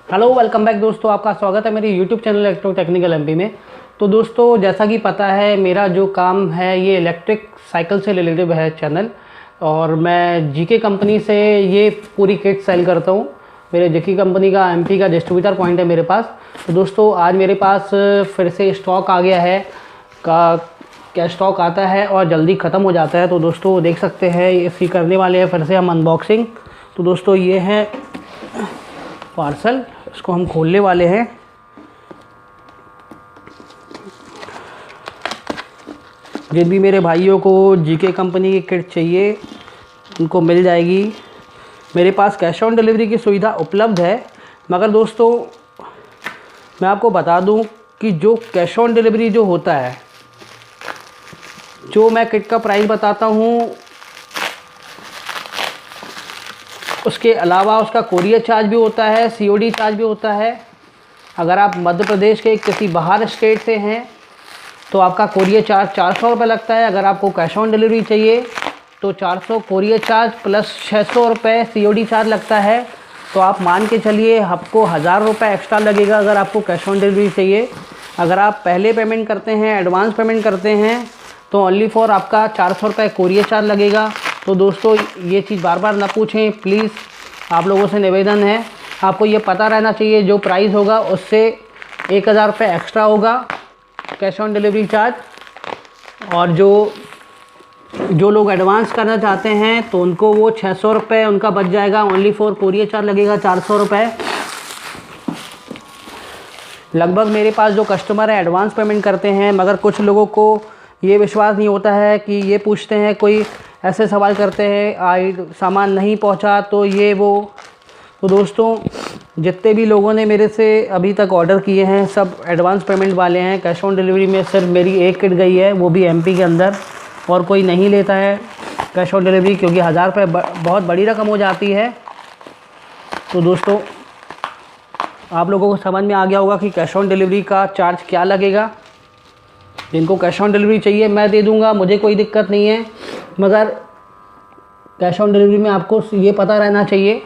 Hello, welcome back दोस्तों। आपका स्वागत है मेरे YouTube channel electro technical MP में। तो दोस्तों, जैसा कि पता है, मेरा जो काम है ये इलेक्ट्रिक साइकिल से रिलेटेड है चैनल, और मैं जीके कंपनी से ये पूरी किट सेल करता हूँ। मेरे जीके कंपनी का एमपी का डिस्ट्रीब्यूटर पॉइंट है मेरे पास। तो दोस्तों, आज मेरे पास फिर से स्टॉक आ गया है। क्या स्टॉक आता है और जल्दी ख़त्म हो जाता है। तो दोस्तों देख सकते हैं, इसकी करने वाले हैं फिर से हम अनबॉक्सिंग। तो दोस्तों, ये है पार्सल, इसको हम खोलने वाले हैं। जिन भी मेरे भाइयों को जीके कंपनी की किट चाहिए उनको मिल जाएगी। मेरे पास कैश ऑन डिलीवरी की सुविधा उपलब्ध है, मगर दोस्तों मैं आपको बता दूं कि जो कैश ऑन डिलीवरी जो होता है, जो मैं किट का प्राइस बताता हूं, उसके अलावा उसका कोरियर चार्ज भी होता है, सीओडी चार्ज भी होता है। अगर आप मध्य प्रदेश के किसी बाहर स्टेट से हैं तो आपका कोरियर चार्ज 400 रुपये लगता है। अगर आपको कैश ऑन डिलीवरी चाहिए तो 400 कोरियर चार्ज प्लस 600 रुपये सीओडी चार्ज लगता है। तो आप मान के चलिए आपको 1000 रुपये एक्स्ट्रा लगेगा अगर आपको कैश ऑन डिलीवरी चाहिए। अगर आप पहले पेमेंट करते हैं, एडवांस पेमेंट करते हैं, तो ओनली फॉर आपका 400 रुपये कोरियर चार्ज लगेगा। तो दोस्तों, ये चीज़ बार बार ना पूछें प्लीज़, आप लोगों से निवेदन है। आपको ये पता रहना चाहिए जो प्राइस होगा उससे 1000 रुपये एक्स्ट्रा होगा कैश ऑन डिलीवरी चार्ज। और जो लोग एडवांस करना चाहते हैं तो उनको वो 600 रुपये उनका बच जाएगा। ओनली फॉर कोरियर चार्ज लगेगा 400 रुपये। लगभग मेरे पास जो कस्टमर है एडवांस पेमेंट करते हैं, मगर कुछ लोगों को ये विश्वास नहीं होता है कि ये पूछते हैं, कोई ऐसे सवाल करते हैं सामान नहीं पहुंचा तो ये वो। तो दोस्तों, जितने भी लोगों ने मेरे से अभी तक ऑर्डर किए हैं सब एडवांस पेमेंट वाले हैं। कैश ऑन डिलीवरी में सिर्फ मेरी एक किट गई है, वो भी एमपी के अंदर, और कोई नहीं लेता है कैश ऑन डिलीवरी, क्योंकि 1000 रुपये बहुत बड़ी रकम हो जाती है। तो दोस्तों, आप लोगों को समझ में आ गया होगा कि कैश ऑन डिलीवरी का चार्ज क्या लगेगा। जिनको कैश ऑन डिलीवरी चाहिए मैं दे दूंगा, मुझे कोई दिक्कत नहीं है, मगर कैश ऑन डिलीवरी में आपको ये पता रहना चाहिए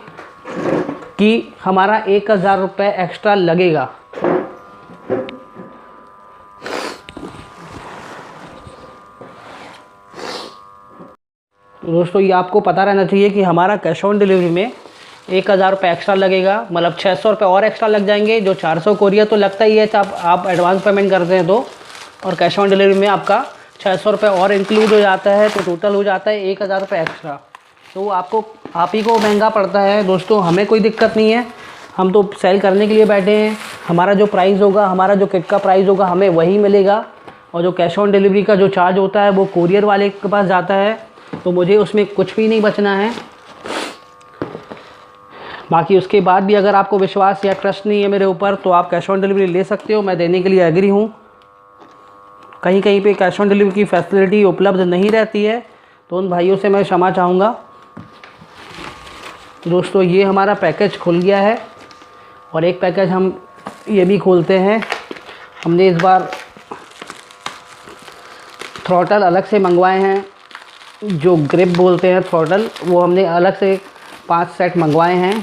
कि हमारा 1000 रुपये एक्स्ट्रा लगेगा। दोस्तों, ये आपको पता रहना चाहिए कि हमारा कैश ऑन डिलीवरी में 1000 रुपये एक्स्ट्रा लगेगा, मतलब 600 रुपये और एक्स्ट्रा लग जाएंगे। जो 400 कोरियर तो लगता ही है जब आप एडवांस पेमेंट करते हैं तो, और कैश ऑन डिलीवरी में आपका 600 रुपये और इंक्लूड हो जाता है, तो टोटल हो जाता है 1000 रुपये एक्स्ट्रा। तो आप ही को महंगा पड़ता है। दोस्तों, हमें कोई दिक्कत नहीं है, हम तो सेल करने के लिए बैठे हैं। हमारा जो प्राइस होगा, हमारा जो किट का प्राइस होगा, हमें वही मिलेगा। और जो कैश ऑन डिलीवरी का जो चार्ज होता है वो कोरियर वाले के पास जाता है, तो मुझे उसमें कुछ भी नहीं बचना है। बाकी उसके बाद भी अगर आपको विश्वास या ट्रस्ट नहीं है मेरे ऊपर तो आप कैश ऑन डिलीवरी ले सकते हो, मैं देने के लिए एग्री हूँ। कहीं कहीं पे कैश ऑन डिलीवरी की फैसिलिटी उपलब्ध नहीं रहती है, तो उन भाइयों से मैं क्षमा चाहूँगा। तो दोस्तों, ये हमारा पैकेज खुल गया है, और एक पैकेज हम ये भी खोलते हैं। हमने इस बार थ्रॉटल अलग से मंगवाए हैं, जो ग्रिप बोलते हैं थ्रॉटल, वो हमने अलग से 5 सेट मंगवाए हैं।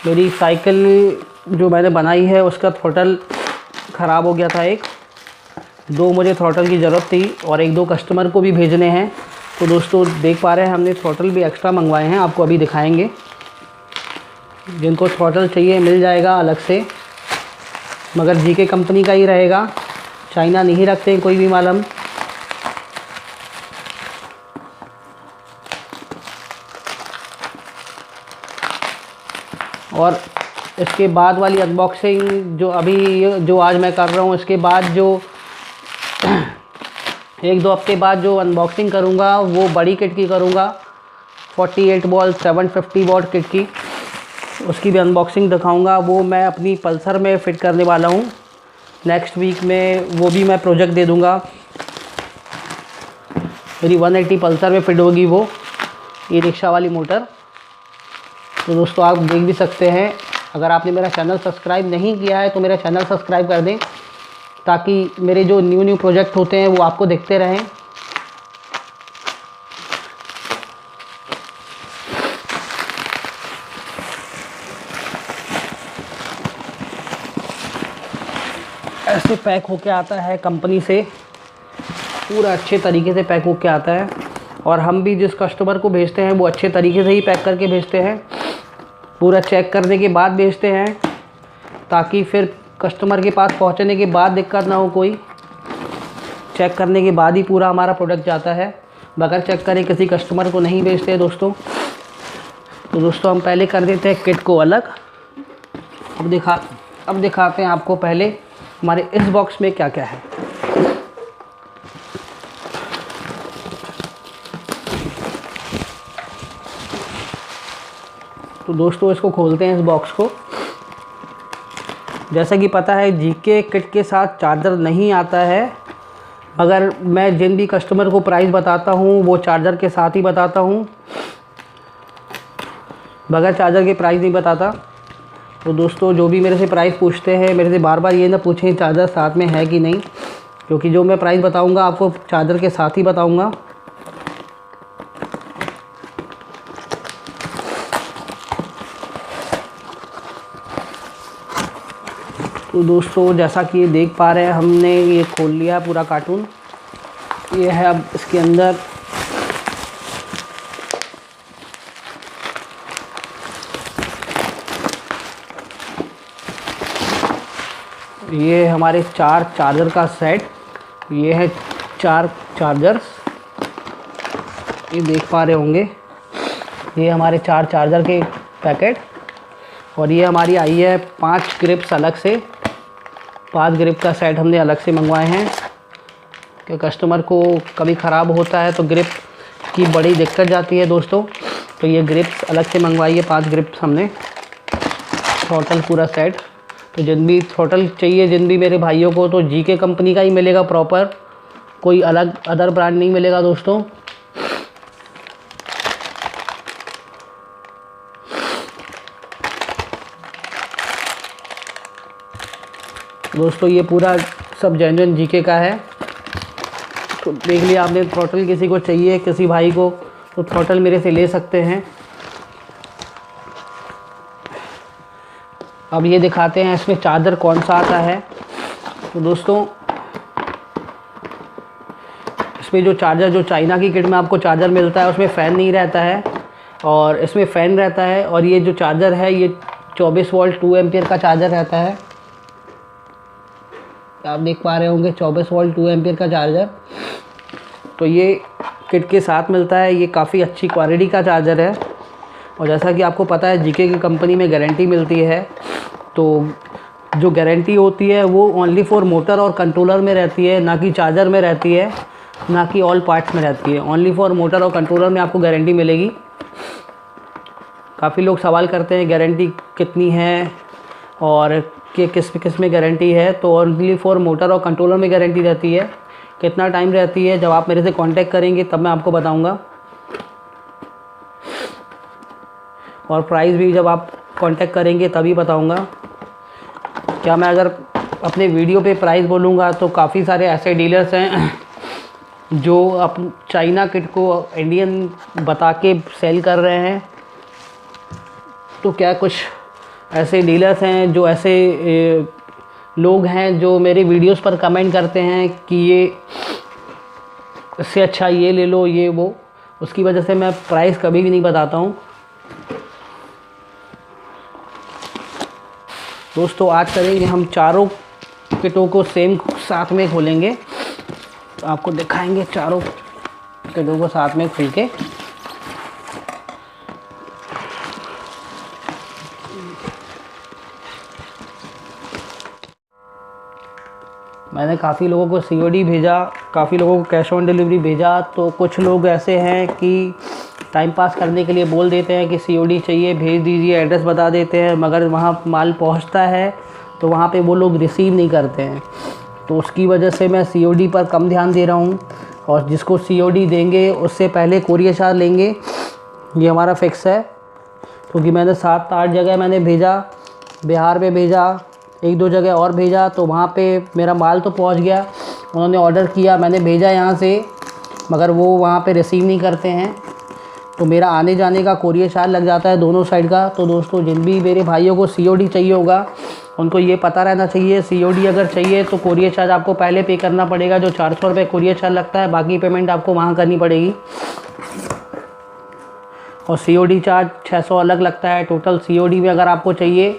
मेरी साइकिल जो मैंने बनाई है उसका थ्रॉटल ख़राब हो गया था, 2 मुझे थ्रॉटल की ज़रूरत थी, और 1-2 कस्टमर को भी भेजने हैं। तो दोस्तों, देख पा रहे हैं हमने थ्रॉटल भी एक्स्ट्रा मंगवाए हैं, आपको अभी दिखाएंगे। जिनको थ्रॉटल चाहिए मिल जाएगा अलग से, मगर जीके कंपनी का ही रहेगा, चाइना नहीं रखते कोई भी मालूम। और इसके बाद वाली अनबॉक्सिंग जो आज मैं कर रहा हूँ, इसके बाद जो 1-2 हफ्ते बाद जो अनबॉक्सिंग करूँगा वो बड़ी किट की करूँगा, 48 वोल्ट 750 वॉट किट की, उसकी भी अनबॉक्सिंग दिखाऊँगा। वो मैं अपनी पल्सर में फ़िट करने वाला हूँ। नेक्स्ट वीक में वो भी मैं प्रोजेक्ट दे दूँगा। मेरी 180 पल्सर में फ़िट होगी वो ई रिक्शा वाली मोटर। तो दोस्तों, आप देख भी सकते हैं। अगर आपने मेरा चैनल सब्सक्राइब नहीं किया है तो मेरा चैनल सब्सक्राइब कर दें, ताकि मेरे जो न्यू प्रोजेक्ट होते हैं वो आपको दिखते रहें। ऐसे पैक होके आता है कंपनी से, पूरा अच्छे तरीके से पैक होके आता है। और हम भी जिस कस्टमर को भेजते हैं वो अच्छे तरीके से ही पैक करके भेजते हैं, पूरा चेक करने के बाद भेजते हैं, ताकि फिर कस्टमर के पास पहुंचने के बाद दिक्कत ना हो कोई। चेक करने के बाद ही पूरा हमारा प्रोडक्ट जाता है, बगैर चेक करे किसी कस्टमर को नहीं भेजते हैं दोस्तों। तो दोस्तों हम पहले कर देते हैं किट को अलग। अब दिखाते हैं आपको पहले हमारे इस बॉक्स में क्या क्या है। तो दोस्तों इसको खोलते हैं, इस बॉक्स को। जैसा कि पता है जीके किट के साथ चार्जर नहीं आता है, मगर मैं जिन भी कस्टमर को प्राइस बताता हूँ वो चार्जर के साथ ही बताता हूँ, बगैर चार्जर के प्राइस नहीं बताता। तो दोस्तों जो भी मेरे से प्राइस पूछते हैं, मेरे से बार बार ये ना पूछें चार्जर साथ में है कि नहीं, क्योंकि जो मैं प्राइस बताऊँगा आपको चार्जर के साथ ही बताऊँगा। तो दोस्तों जैसा कि देख पा रहे हैं, हमने ये खोल लिया है पूरा कार्टून। ये है अब इसके अंदर ये हमारे 4 चार्जर का सेट। ये है 4 चार्जर्स, ये देख पा रहे होंगे। ये हमारे 4 चार्जर के पैकेट। और ये हमारी आई है 5 ग्रिप्स अलग से, 5 ग्रिप का सेट हमने अलग से मंगवाए हैं कि कस्टमर को कभी ख़राब होता है तो ग्रिप की बड़ी दिक्कत जाती है दोस्तों। तो ये ग्रिप्स अलग से मंगवाई है, 5 ग्रिप्स हमने, थ्रॉटल पूरा सेट। तो जिन भी थ्रॉटल चाहिए जिन भी मेरे भाइयों को, तो जीके कंपनी का ही मिलेगा प्रॉपर, कोई अलग अदर ब्रांड नहीं मिलेगा दोस्तों। दोस्तों ये पूरा सब जेन्युइन जीके का है। तो देख लिया आपने, थ्रॉटल किसी को चाहिए, किसी भाई को, तो थ्रॉटल मेरे से ले सकते हैं। अब ये दिखाते हैं इसमें चार्जर कौन सा आता है। तो दोस्तों इसमें जो चार्जर, जो चाइना की किट में आपको चार्जर मिलता है, उसमें फ़ैन नहीं रहता है और इसमें फ़ैन रहता है। और ये जो चार्जर है ये 24 वोल्ट 2 एम्पियर का चार्जर रहता है। आप देख पा रहे होंगे 24 वोल्ट 2 एम्पियर का चार्जर। तो ये किट के साथ मिलता है। ये काफ़ी अच्छी क्वालिटी का चार्जर है। और जैसा कि आपको पता है जीके की कंपनी में गारंटी मिलती है, तो जो गारंटी होती है वो ओनली फॉर मोटर और कंट्रोलर में रहती है, ना कि चार्जर में रहती है, ना कि ऑल पार्ट्स में रहती है। ओनली फॉर मोटर और कंट्रोलर में आपको गारंटी मिलेगी। काफ़ी लोग सवाल करते हैं गारंटी कितनी है और कि किस में गारंटी है। तो ओनली फॉर मोटर और कंट्रोलर में गारंटी रहती है। कितना टाइम रहती है, जब आप मेरे से कांटेक्ट करेंगे तब मैं आपको बताऊंगा। और प्राइस भी जब आप कांटेक्ट करेंगे तभी बताऊंगा। क्या मैं अगर अपने वीडियो पे प्राइस बोलूँगा तो काफ़ी सारे ऐसे डीलर्स हैं जो चाइना किट को इंडियन बता के सेल कर रहे हैं। तो क्या कुछ ऐसे डीलर्स हैं, जो ऐसे लोग हैं जो मेरे वीडियोस पर कमेंट करते हैं कि ये इससे अच्छा ये ले लो, ये वो, उसकी वजह से मैं प्राइस कभी भी नहीं बताता हूँ। दोस्तों आज करेंगे हम चारों किटों को सेम साथ में खोलेंगे। तो आपको दिखाएंगे चारों किटों को साथ में खोल के। मैंने काफ़ी लोगों को COD भेजा, काफ़ी लोगों को कैश ऑन डिलीवरी भेजा। तो कुछ लोग ऐसे हैं कि टाइम पास करने के लिए बोल देते हैं कि COD चाहिए, भेज दीजिए, एड्रेस बता देते हैं, मगर वहाँ माल पहुँचता है तो वहाँ पे वो लोग रिसीव नहीं करते हैं। तो उसकी वजह से मैं COD पर कम ध्यान दे रहा हूँ। और जिसको COD देंगे उससे पहले कोरियर चार्ज लेंगे, ये हमारा फिक्स है। क्योंकि मैंने 7-8 जगह मैंने भेजा, बिहार में भेजा, 1-2 जगह और भेजा, तो वहाँ पे मेरा माल तो पहुँच गया, उन्होंने ऑर्डर किया, मैंने भेजा यहाँ से, मगर वो वहाँ पे रिसीव नहीं करते हैं। तो मेरा आने जाने का कोरियर चार्ज लग जाता है दोनों साइड का। तो दोस्तों जिन भी मेरे भाइयों को COD चाहिए होगा उनको ये पता रहना चाहिए, COD अगर चाहिए तो कोरियर चार्ज आपको पहले पे करना पड़ेगा, जो 400 रुपये कोरियर चार्ज लगता है, बाकी पेमेंट आपको वहाँ करनी पड़ेगी। और COD चार्ज 600 अलग लगता है। टोटल COD में अगर आपको चाहिए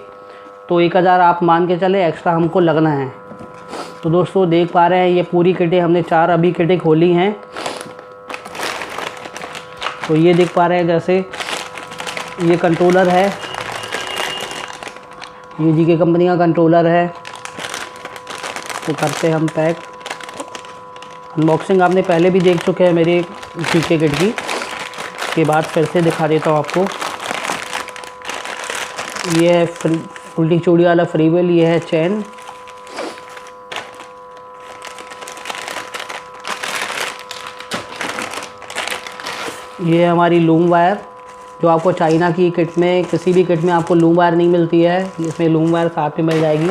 तो 1000 आप मान के चले एक्स्ट्रा हमको लगना है। तो दोस्तों देख पा रहे हैं ये पूरी किटें हमने 4 अभी किटें खोली हैं। तो ये देख पा रहे हैं जैसे ये कंट्रोलर है, ये GK कंपनी का कंट्रोलर है। तो करते हैं हम पैक। अनबॉक्सिंग आपने पहले भी देख चुके हैं मेरे GK किट की, के बाद फिर से दिखा देता हूँ आपको। ये है उल्टी चूड़ी वाला फ्री व्हील, ये है चैन, ये है हमारी लूम वायर, जो आपको चाइना की किट में किसी भी किट में आपको लूम वायर नहीं मिलती है, इसमें लूम वायर साथ में मिल जाएगी।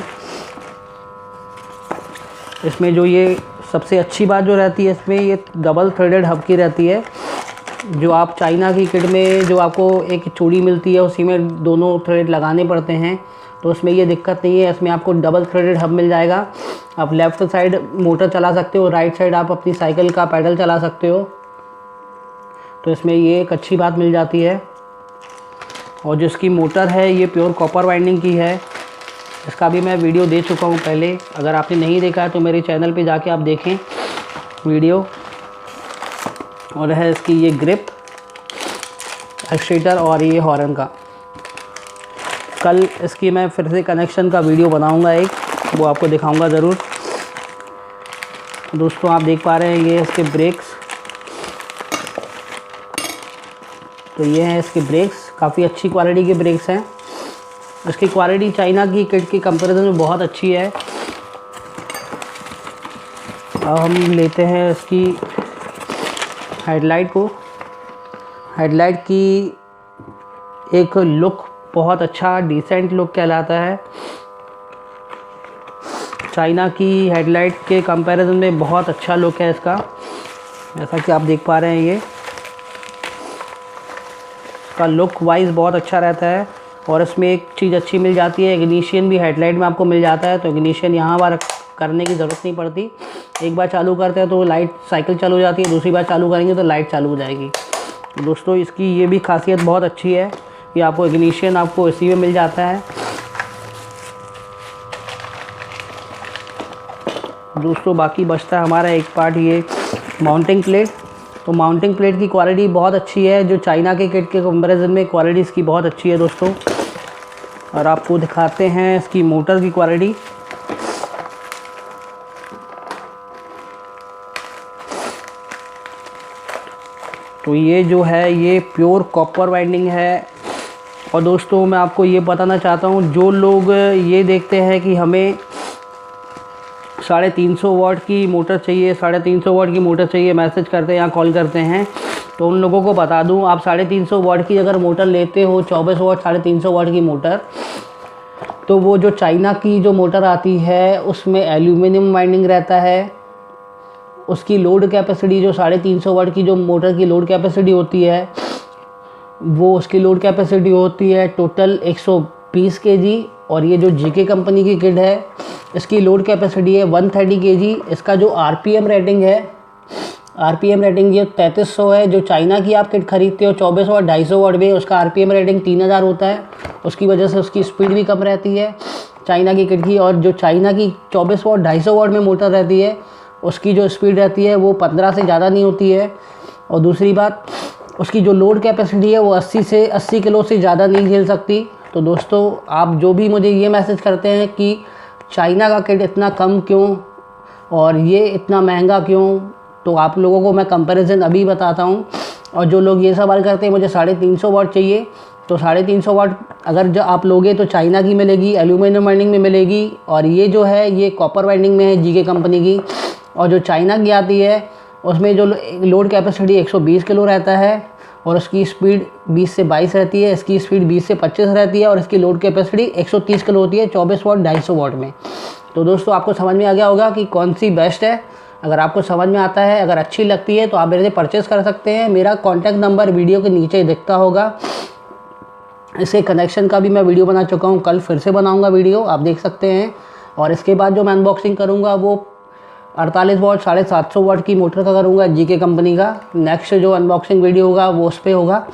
इसमें जो ये सबसे अच्छी बात जो रहती है इसमें, ये डबल थ्रेडेड हब की रहती है। जो आप चाइना की किट में जो आपको एक चूड़ी मिलती है उसी में दोनों थ्रेड लगाने पड़ते हैं, तो उसमें ये दिक्कत नहीं है। इसमें आपको डबल थ्रेडेड हब मिल जाएगा। आप लेफ़्ट साइड मोटर चला सकते हो, राइट साइड आप अपनी साइकिल का पैडल चला सकते हो। तो इसमें ये एक अच्छी बात मिल जाती है। और जिसकी मोटर है ये प्योर कॉपर वाइंडिंग की है, इसका भी मैं वीडियो दे चुका हूँ पहले। अगर आपने नहीं देखा है तो मेरे चैनल पे जाके आप देखें वीडियो। और है इसकी ये ग्रिप, एक्सीटर और ये हॉर्न का। कल इसकी मैं फिर से कनेक्शन का वीडियो बनाऊंगा एक, वो आपको दिखाऊंगा ज़रूर। दोस्तों आप देख पा रहे हैं ये इसके ब्रेक्स। तो ये हैं इसके ब्रेक्स, काफ़ी अच्छी क्वालिटी के ब्रेक्स हैं। इसकी क्वालिटी चाइना की किट की कंपैरिजन में बहुत अच्छी है। अब हम लेते हैं इसकी हेडलाइट को। हेडलाइट की एक लुक बहुत अच्छा डिसेंट लुक कहलाता है। चाइना की हेडलाइट के कंपैरिजन में बहुत अच्छा लुक है इसका, जैसा कि आप देख पा रहे हैं। ये का लुक वाइज बहुत अच्छा रहता है। और इसमें एक चीज़ अच्छी मिल जाती है, इग्निशन भी हेडलाइट में आपको मिल जाता है। तो इग्निशन यहाँ बार करने की ज़रूरत नहीं पड़ती, एक बार चालू करते हैं तो लाइट साइकिल चालू हो जाती है, दूसरी बार चालू करेंगे तो लाइट चालू हो जाएगी। तो दोस्तों इसकी ये भी खासियत बहुत अच्छी है कि आपको इग्निशन आपको इसी में मिल जाता है। दोस्तों बाकी बचता है हमारा एक पार्ट, ये माउंटिंग प्लेट। तो माउंटिंग प्लेट की क्वालिटी बहुत अच्छी है, जो चाइना के किट के कंपैरिजन में क्वालिटी इसकी बहुत अच्छी है दोस्तों। और आपको दिखाते हैं इसकी मोटर की क्वालिटी। तो ये जो है ये प्योर कॉपर वाइंडिंग है। और दोस्तों मैं आपको ये बताना चाहता हूँ, जो लोग ये देखते हैं कि हमें 350 वाट की मोटर चाहिए, 350 वाट की मोटर चाहिए, मैसेज करते हैं या कॉल करते हैं, तो उन लोगों को बता दूं, आप 350 वाट की अगर मोटर लेते हो, 24 वाट 350 वाट की मोटर, तो वो जो चाइना की जो मोटर आती है उसमें एल्यूमिनियम वाइंडिंग रहता है। उसकी लोड कैपेसिटी जो 350 वाट की जो मोटर की लोड कैपेसिटी होती है, वो उसकी लोड कैपेसिटी होती है टोटल 120 kg। और ये जो GK कंपनी की किट है इसकी लोड कैपेसिटी है 130 kg। इसका जो RPM रेटिंग है, RPM रेटिंग ये 3300 है। जो चाइना की आप किट खरीदते हो 24 वाट 250 वाट में, उसका RPM रेटिंग 3000 होता है। उसकी वजह से उसकी स्पीड भी कम रहती है चाइना की किट की। और जो चाइना की 24 वाट 250 वाट में मोटर रहती है उसकी जो स्पीड रहती है वो 15 से ज़्यादा नहीं होती है। और दूसरी बात, उसकी जो लोड कैपेसिटी है वो 80 किलो से ज़्यादा नहीं झेल सकती। तो दोस्तों आप जो भी मुझे ये मैसेज करते हैं कि चाइना का किट इतना कम क्यों और ये इतना महंगा क्यों, तो आप लोगों को मैं कंपैरिजन अभी बताता हूँ। और जो लोग ये सवाल करते हैं मुझे 350 वाट चाहिए, तो 350 वाट अगर जो आप लोगे तो चाइना की मिलेगी, एल्यूमिनियम वाइंडिंग में मिलेगी। और ये जो है ये कॉपर वाइंडिंग में है GK कंपनी की। और जो चाइना की आती है उसमें जो लोड कैपेसिटी 120 किलो रहता है और उसकी स्पीड 20 से 22 रहती है, इसकी स्पीड 20 से 25 रहती है और इसकी लोड कैपेसिटी 130 किलो होती है 24 वाट 250 वाट में। तो दोस्तों आपको समझ में आ गया होगा कि कौन सी बेस्ट है। अगर आपको समझ में आता है, अगर अच्छी लगती है तो आप मेरे से परचेज़ कर सकते हैं। मेरा कॉन्टैक्ट नंबर वीडियो के नीचे दिखता होगा। इसके कनेक्शन का भी मैं वीडियो बना चुका हूँ, कल फिर से बनाऊँगा वीडियो, आप देख सकते हैं। और इसके बाद जो मैं अनबॉक्सिंग करूँगा वो 48 वॉट 750 वाट की मोटर का करूँगा, जीके कंपनी का। नेक्स्ट जो अनबॉक्सिंग वीडियो होगा वो उस पर होगा।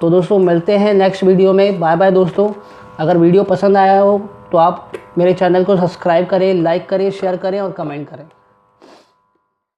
तो दोस्तों मिलते हैं नेक्स्ट वीडियो में। बाय बाय दोस्तों। अगर वीडियो पसंद आया हो तो आप मेरे चैनल को सब्सक्राइब करें, लाइक करें, शेयर करें और कमेंट करें।